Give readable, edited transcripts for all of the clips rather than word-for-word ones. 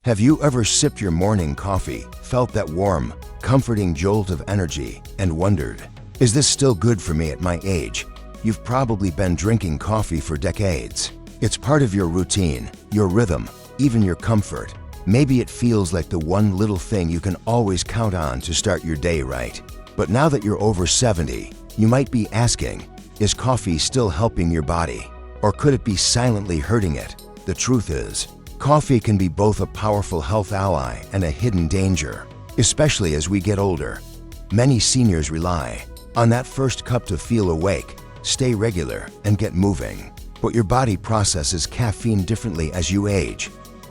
Have you ever sipped your morning coffee, felt that warm, comforting jolt of energy, and wondered, is this still good for me at my age? You've probably been drinking coffee for decades. It's part of your routine, your rhythm, even your comfort. Maybe it feels like the one little thing you can always count on to start your day right. But now that you're over 70, you might be asking, is coffee still helping your body? Or could it be silently hurting it? The truth is, coffee can be both a powerful health ally and a hidden danger, especially as we get older. Many seniors rely on that first cup to feel awake, stay regular, and get moving. But your body processes caffeine differently as you age.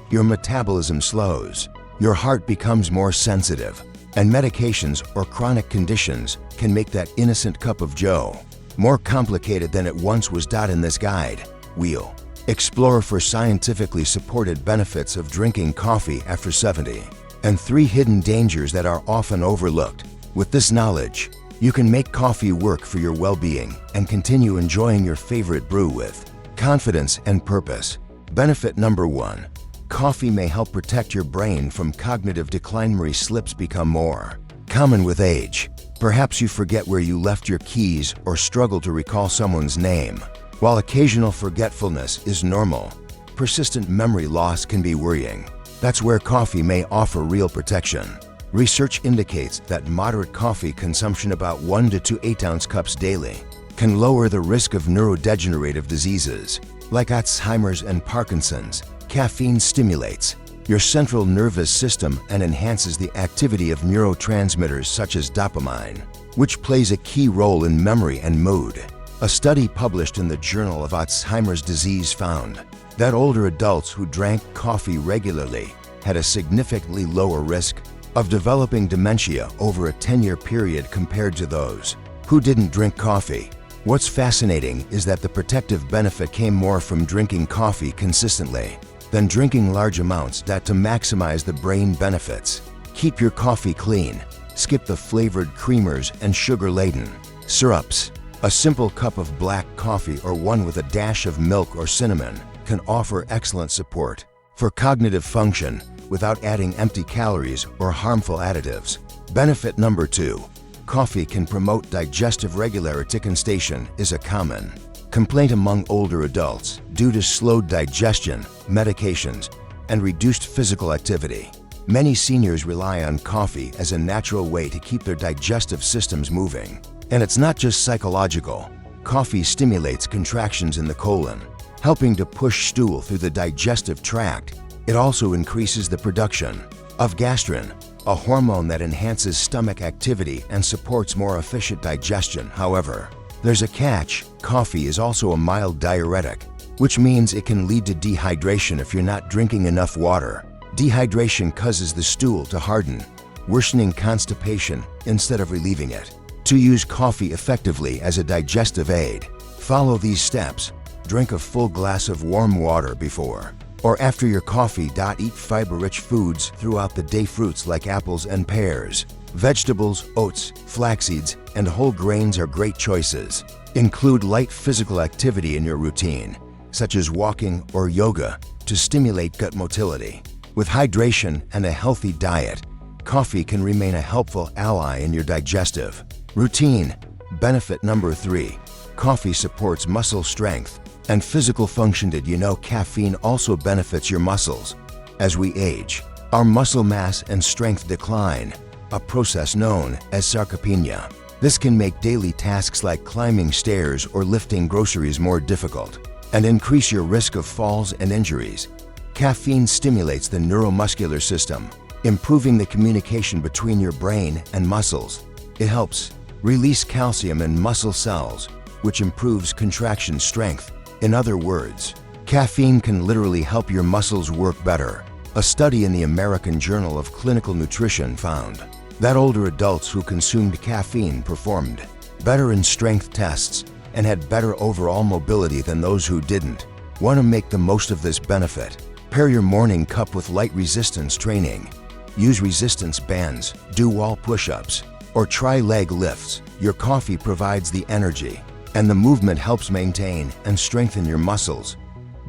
Your metabolism slows, your heart becomes more sensitive, and medications or chronic conditions can make that innocent cup of joe more complicated than it once was. In this guide, we'll explore for scientifically supported benefits of drinking coffee after 70 and 3 hidden dangers that are often overlooked. With this knowledge, you can make coffee work for your well-being and continue enjoying your favorite brew with confidence and purpose. Benefit number 1. Coffee may help protect your brain from cognitive decline. Memory slips become more common with age. Perhaps you forget where you left your keys or struggle to recall someone's name. While occasional forgetfulness is normal, persistent memory loss can be worrying. That's where coffee may offer real protection. Research indicates that moderate coffee consumption, about 1 to 2 8-ounce cups daily, can lower the risk of neurodegenerative diseases like Alzheimer's and Parkinson's. Caffeine stimulates your central nervous system and enhances the activity of neurotransmitters such as dopamine, which plays a key role in memory and mood. A study published in the Journal of Alzheimer's Disease found that older adults who drank coffee regularly had a significantly lower risk of developing dementia over a 10-year period compared to those who didn't drink coffee. What's fascinating is that the protective benefit came more from drinking coffee consistently than drinking large amounts. To maximize the brain benefits, keep your coffee clean. Skip the flavored creamers and sugar-laden syrups. A simple cup of black coffee or one with a dash of milk or cinnamon can offer excellent support for cognitive function without adding empty calories or harmful additives. Benefit number 2. Coffee can promote digestive regularity. Constipation is a common complaint among older adults due to slowed digestion, medications, and reduced physical activity. Many seniors rely on coffee as a natural way to keep their digestive systems moving. And it's not just psychological. Coffee stimulates contractions in the colon, helping to push stool through the digestive tract. It also increases the production of gastrin, a hormone that enhances stomach activity and supports more efficient digestion. However, there's a catch. Coffee is also a mild diuretic, which means it can lead to dehydration if you're not drinking enough water. Dehydration causes the stool to harden, worsening constipation instead of relieving it. To use coffee effectively as a digestive aid, follow these steps. Drink a full glass of warm water before or after your coffee. Eat fiber-rich foods throughout the day. Fruits like apples and pears, vegetables, oats, flax seeds, and whole grains are great choices. Include light physical activity in your routine, such as walking or yoga, to stimulate gut motility. With hydration and a healthy diet, coffee can remain a helpful ally in your digestive routine. Benefit number 3. Coffee supports muscle strength and physical function. Did you know caffeine also benefits your muscles? As we age, our muscle mass and strength decline, a process known as sarcopenia. This can make daily tasks like climbing stairs or lifting groceries more difficult and increase your risk of falls and injuries. Caffeine stimulates the neuromuscular system, improving the communication between your brain and muscles. It helps release calcium in muscle cells, which improves contraction strength. In other words, caffeine can literally help your muscles work better. A study in the American Journal of Clinical Nutrition found that older adults who consumed caffeine performed better in strength tests and had better overall mobility than those who didn't. Want to make the most of this benefit? Pair your morning cup with light resistance training. Use resistance bands, do wall push-ups, or try leg lifts. Your coffee provides the energy, and the movement helps maintain and strengthen your muscles.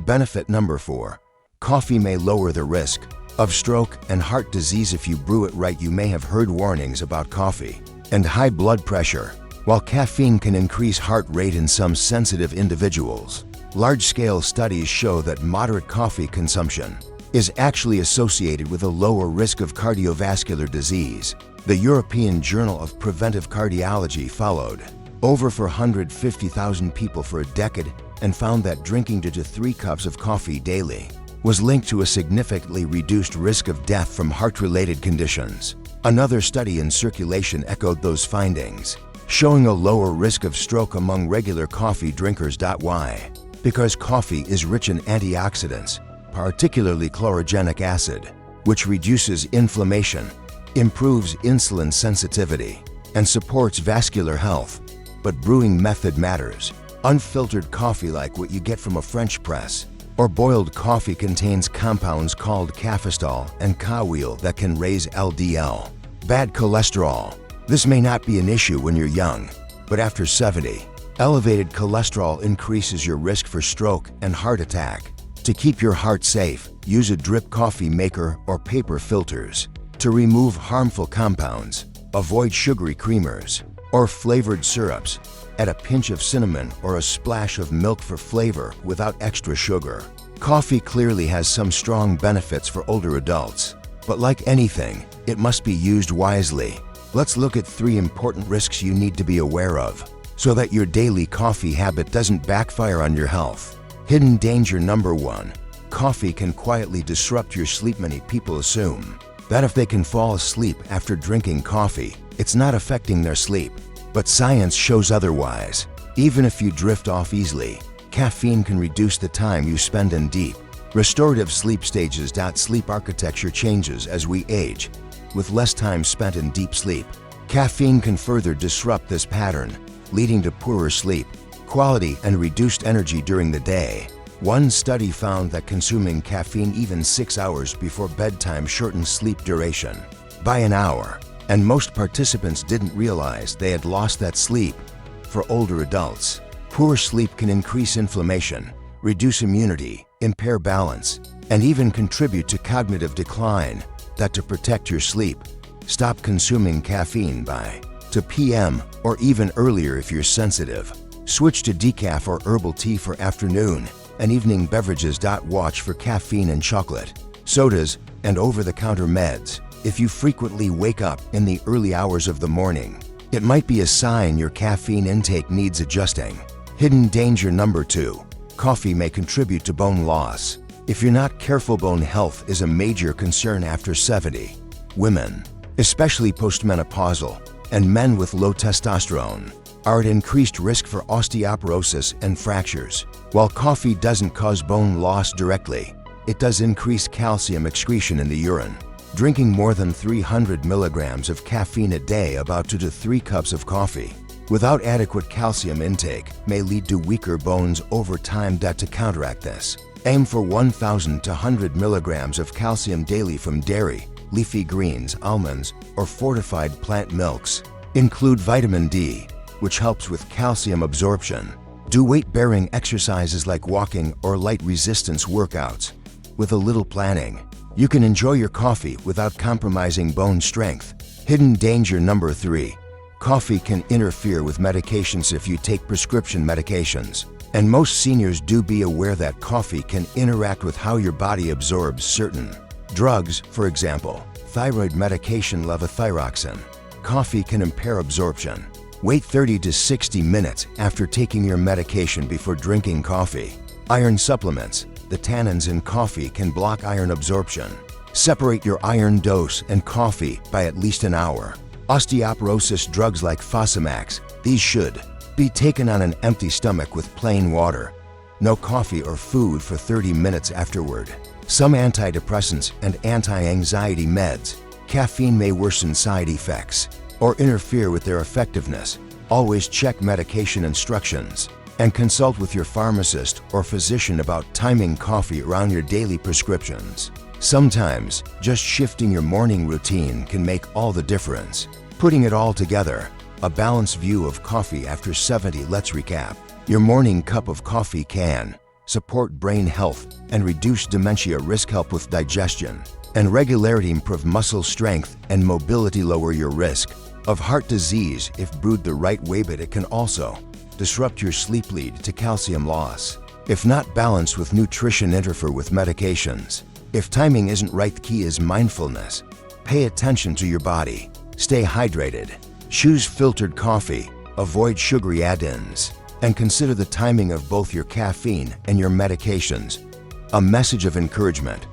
Benefit number 4. Coffee may lower the risk of stroke and heart disease if you brew it right. You may have heard warnings about coffee and high blood pressure. While caffeine can increase heart rate in some sensitive individuals, large-scale studies show that moderate coffee consumption is actually associated with a lower risk of cardiovascular disease. The European Journal of Preventive Cardiology followed over 450,000 people for a decade and found that drinking 2 to 3 cups of coffee daily was linked to a significantly reduced risk of death from heart-related conditions. Another study in Circulation echoed those findings, showing a lower risk of stroke among regular coffee drinkers. Why? Because coffee is rich in antioxidants, particularly chlorogenic acid, which reduces inflammation, improves insulin sensitivity, and supports vascular health. But brewing method matters. Unfiltered coffee, like what you get from a French press, or boiled coffee, contains compounds called cafestol and kawil that can raise LDL, bad cholesterol. This may not be an issue when you're young, but after 70, elevated cholesterol increases your risk for stroke and heart attack. To keep your heart safe, use a drip coffee maker or paper filters. To remove harmful compounds, avoid sugary creamers or flavored syrups. Add a pinch of cinnamon or a splash of milk for flavor without extra sugar. Coffee clearly has some strong benefits for older adults, but like anything, it must be used wisely. Let's look at 3 important risks you need to be aware of so that your daily coffee habit doesn't backfire on your health. Hidden danger number 1. Coffee can quietly disrupt your sleep. Many people assume that if they can fall asleep after drinking coffee, it's not affecting their sleep. But science shows otherwise. Even if you drift off easily, caffeine can reduce the time you spend in deep, restorative sleep stages. Sleep architecture changes as we age. With less time spent in deep sleep, caffeine can further disrupt this pattern, leading to poorer sleep quality and reduced energy during the day. One study found that consuming caffeine even 6 hours before bedtime shortened sleep duration by an hour, and most participants didn't realize they had lost that sleep. For older adults, poor sleep can increase inflammation, reduce immunity, impair balance, and even contribute to cognitive decline. To protect your sleep, stop consuming caffeine by 2 p.m. or even earlier if you're sensitive. Switch to decaf or herbal tea for afternoon and evening beverages. Watch for caffeine in chocolate, sodas, and over-the-counter meds. If you frequently wake up in the early hours of the morning, it might be a sign your caffeine intake needs adjusting. Hidden danger number 2. Coffee may contribute to bone loss. If you're not careful, bone health is a major concern after 70. Women, especially postmenopausal, and men with low testosterone are at increased risk for osteoporosis and fractures. While coffee doesn't cause bone loss directly, it does increase calcium excretion in the urine. Drinking more than 300 milligrams of caffeine a day, about 2 to 3 cups of coffee, without adequate calcium intake may lead to weaker bones over time. To counteract this, aim for 1,000 to 100 milligrams of calcium daily from dairy, leafy greens, almonds, or fortified plant milks. Include vitamin D, which helps with calcium absorption. Do weight-bearing exercises like walking or light resistance workouts. With a little planning, you can enjoy your coffee without compromising bone strength. Hidden danger number 3. Coffee can interfere with medications if you take prescription medications. And most seniors do be aware that coffee can interact with how your body absorbs certain drugs. For example, thyroid medication levothyroxine. Coffee can impair absorption. Wait 30 to 60 minutes after taking your medication before drinking coffee. Iron supplements. The tannins in coffee can block iron absorption. Separate your iron dose and coffee by at least an hour. Osteoporosis drugs like Fosamax. These should be taken on an empty stomach with plain water. No coffee or food for 30 minutes afterward. Some antidepressants and anti-anxiety meds. Caffeine may worsen side effects or interfere with their effectiveness. Always check medication instructions and consult with your pharmacist or physician about timing coffee around your daily prescriptions. Sometimes, just shifting your morning routine can make all the difference. Putting it all together, a balanced view of coffee after 70. Let's recap. Your morning cup of coffee can support brain health and reduce dementia risk, help with digestion, and regularity improve muscle strength and mobility, lower your risk of heart disease if brewed the right way, but it can also disrupt your sleep, lead to calcium loss. If not balanced with nutrition, interfere with medications. If timing isn't right, the key is mindfulness. Pay attention to your body. Stay hydrated. Choose filtered coffee. Avoid sugary add-ins. And consider the timing of both your caffeine and your medications. A message of encouragement.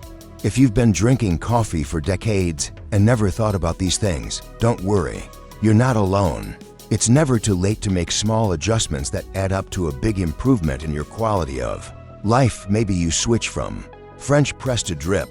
If you've been drinking coffee for decades and never thought about these things, don't worry. You're not alone. It's never too late to make small adjustments that add up to a big improvement in your quality of life. Maybe you switch from French press to drip.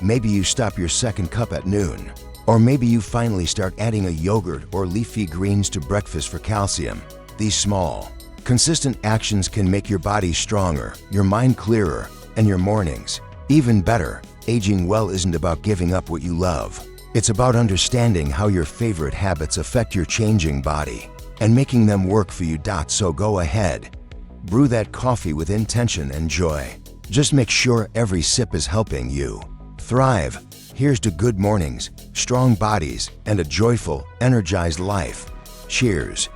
Maybe you stop your second cup at noon. Or maybe you finally start adding a yogurt or leafy greens to breakfast for calcium. These small, consistent actions can make your body stronger, your mind clearer, and your mornings even better. Aging well isn't about giving up what you love. It's about understanding how your favorite habits affect your changing body and making them work for you. So go ahead, brew that coffee with intention and joy. Just make sure every sip is helping you thrive. Here's to good mornings, strong bodies, and a joyful, energized life. Cheers.